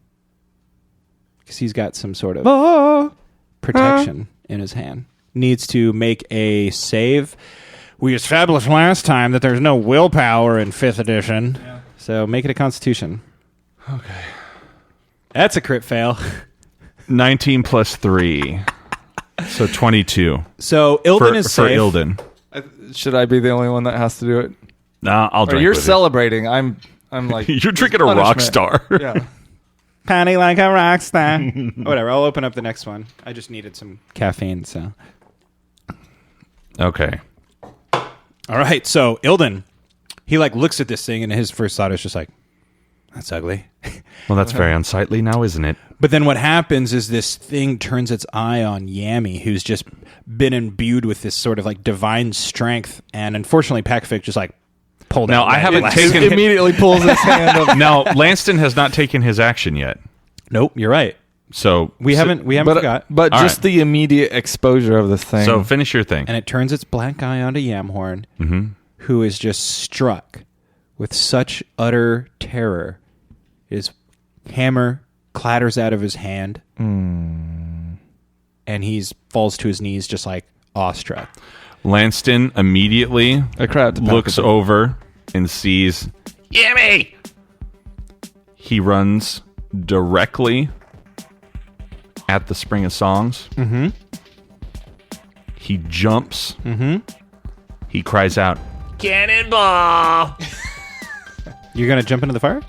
because he's got some sort of protection in his hand, needs to make a save. We established last time that there's no willpower in 5th edition, so make it a Constitution. Okay. That's a crit fail. 19 plus 3. So 22. So Ilden is for safe. Ilden. Should I be the only one that has to do it? Nah, I'll Or drink you're with celebrating. I'm like You're drinking a rock punishment. star. Yeah. Patty like a rock star. Whatever, I'll open up the next one. I just needed some caffeine, so. Okay. All right, so Ilden, he like looks at this thing and his first thought is just like, that's ugly. Well, that's very unsightly now, isn't it? But then what happens is this thing turns its eye on Yami, who's just been imbued with this sort of like divine strength. And unfortunately, Pakvik just like pulled Now, out. I haven't Like- taken... Immediately pulls his hand up. Now, Lanston has not taken his action yet. Nope, you're right. So We haven't forgot. But All just right. the immediate exposure of this thing. So finish your thing. And it turns its black eye onto Yamhorn, who is just struck with such utter terror. His hammer clatters out of his hand, and he falls to his knees just like awestruck. Lanston immediately I cry out to looks Pakvik. over and sees Yami. He runs directly at the Spring of Songs. Mm-hmm. He jumps. Mm-hmm. He cries out, "Cannonball!" You're going to jump into the fire?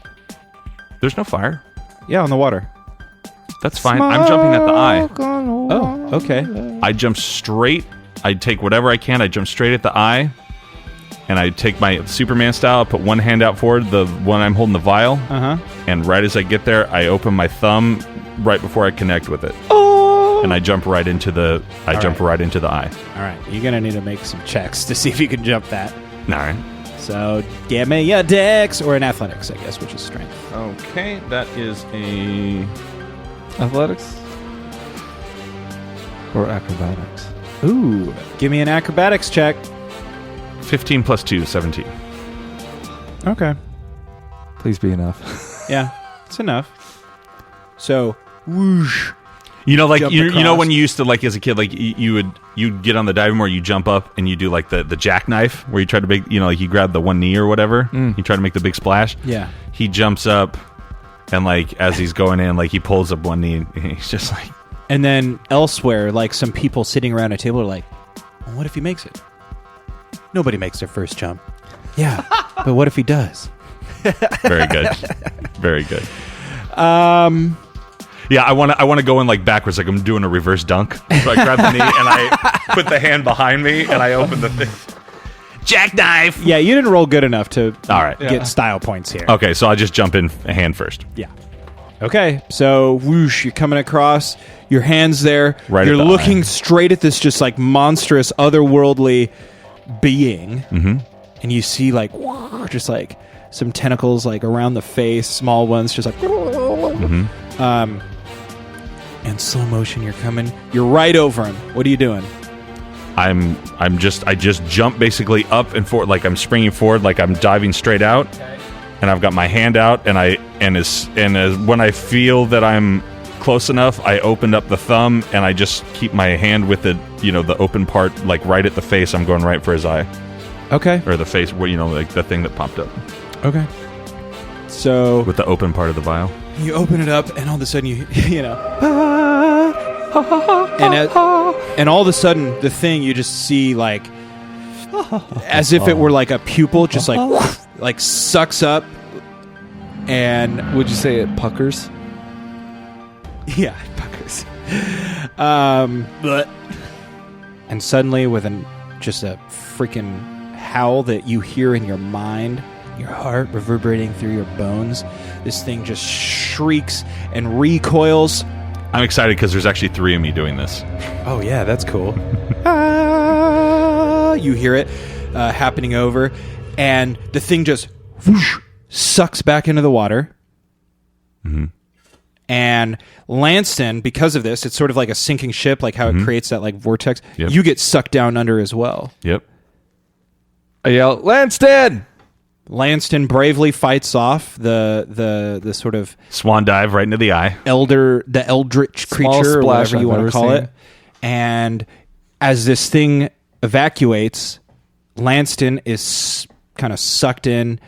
There's no fire. Yeah, on the water. That's fine. I'm jumping at the eye. Oh, okay. I jump straight. I take whatever I can. I jump straight at the eye. And I take my Superman style, put one hand out forward, the one I'm holding the vial. Uh-huh. And right as I get there, I open my thumb right before I connect with it. And I jump right into the right into the eye. All right. You're going to need to make some checks to see if you can jump that. All right. So, give me a dex or an athletics, I guess, which is strength. Okay, that is a Athletics or acrobatics. Ooh. Give me an acrobatics check. 15 plus 2, 17. Okay. Please be enough. Yeah, it's enough. So, whoosh. You know, like Jump you know across. when you used to, like as a kid, like you'd get on the diving board, you jump up and you do like the jackknife where you try to make, you know, like you grab the one knee or whatever, you try to make the big splash. Yeah. He jumps up and like as he's going in, like he pulls up one knee and he's just like, And then elsewhere, like some people sitting around a table are like, well, what if he makes it? Nobody makes their first jump. Yeah, but what if he does? very good, very good. Yeah, I want to go in like backwards, like I'm doing a reverse dunk. So I grab the knee and I put the hand behind me and I open the thing. Jackknife. Yeah, you didn't roll good enough to All right. get style points here. Okay, so I'll just jump in hand first. Yeah. Okay, so whoosh, you're coming across, your hand's there. Right You're at the looking eye. straight at this just like monstrous, otherworldly being. Mm-hmm. And you see like, just like some tentacles like around the face, small ones, just like. Mm-hmm. And slow motion, you're coming. You're right over him. What are you doing? I just jump basically up and forward, like I'm springing forward, like I'm diving straight out, and I've got my hand out, and as when I feel that I'm close enough, I opened up the thumb, and I just keep my hand with the the open part, like right at the face. I'm going right for his eye Okay. or the face, where like the thing that popped up Okay. So with the open part of the vial. you open it up, and all of a sudden you and all of a sudden the thing you just see like as if it were like a pupil, just like sucks up, and Would you say it puckers? yeah, fuckers. And suddenly with just a freaking howl that you hear in your mind, your heart reverberating through your bones, this thing just shrieks and recoils. I'm excited because there's actually 3 of me doing this. Oh yeah, that's cool. You hear it happening over, and the thing just whoosh, sucks back into the water, And Lanston, because of this, it's sort of like a sinking ship, like how it creates that like vortex. Yep. You get sucked down under as well. Yep. I yell, Lanston! Lanston bravely fights off the sort of Swan dive right into the eye. eldritch Small creature, or splash whatever you I've want to ever call seen. it. And as this thing evacuates, Lanston is kind of sucked in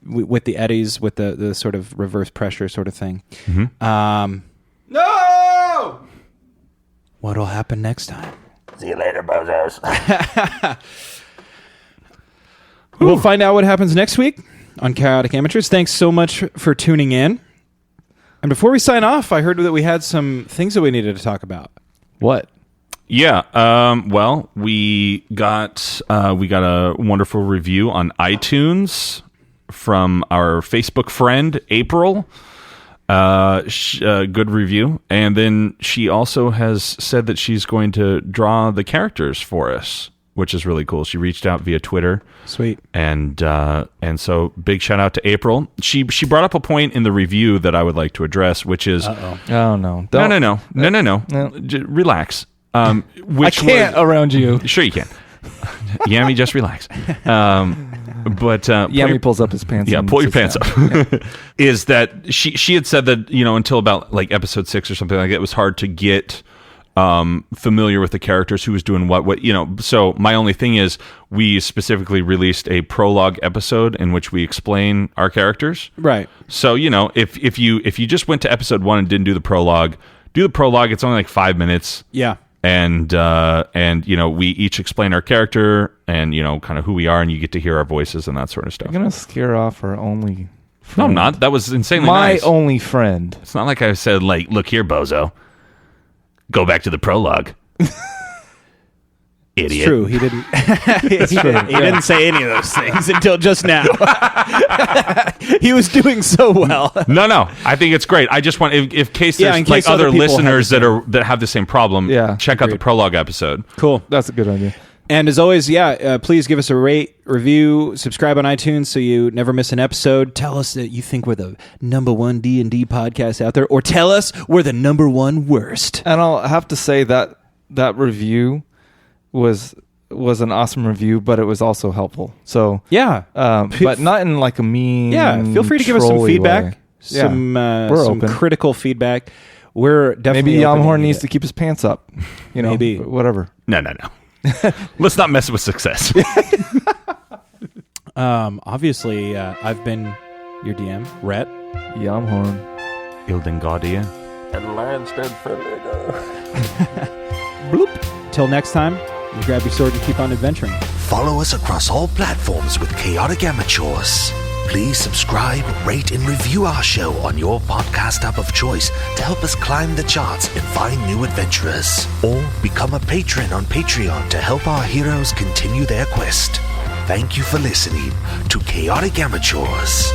with the eddies, with the sort of reverse pressure sort of thing. No! What'll happen next time? See you later, bozos. We'll find out what happens next week on Chaotic Amateurs. Thanks so much for tuning in. And before we sign off, I heard that we had some things that we needed to talk about. What? Yeah. Well, we got a wonderful review on iTunes from our Facebook friend April. Good review, and then she also has said that she's going to draw the characters for us, which is really cool. She reached out via Twitter. Sweet. And so big shout out to April. She brought up a point in the review that I would like to address, which is Oh, no. no. No. Relax. I can't around you. Sure you can. Yami, just relax. But Yami pulls up his pants. yeah, and pull your sits pants down. up. Is that she had said that, until about like episode 6 or something like that, it was hard to get familiar with the characters, who was doing what. So my only thing is, we specifically released a prologue episode in which we explain our characters. Right. So, if you just went to episode 1 and didn't do the prologue, do the prologue. It's only like 5 minutes. Yeah. And we each explain our character and, kind of who we are, and you get to hear our voices and that sort of stuff. You're going to scare off our only friend. No, I'm not. That was insanely My nice. only friend. It's not like I said, like, look here, bozo. Go back to the prologue. Idiot. It's true. He didn't. He didn't say any of those things until just now. He was doing so well. No. I think it's great. I just want, in case there's in case like other other people listeners that have the same problem, check out the prologue episode. Cool. That's a good idea. And as always, please give us a rate, review, subscribe on iTunes so you never miss an episode. Tell us that you think we're the number one D&D podcast out there, or tell us we're the number one worst. And I'll have to say that review was an awesome review, but it was also helpful. So Yeah. but not in like a mean. Yeah, feel free to give us some trolly feedback, way. some We're open. critical feedback. We're definitely Maybe open to Yamhorn needs it. to keep his pants up. Maybe. Whatever. No. Let's not mess with success. Obviously, I've been your DM, Rhett. Yamhorn. Ildengardia. And Lanston Feligo. Bloop. Till next time, you grab your sword and keep on adventuring. Follow us across all platforms with Chaotic Amateurs. Please subscribe, rate, and review our show on your podcast app of choice to help us climb the charts and find new adventurers. Or become a patron on Patreon to help our heroes continue their quest. Thank you for listening to Chaotic Amateurs.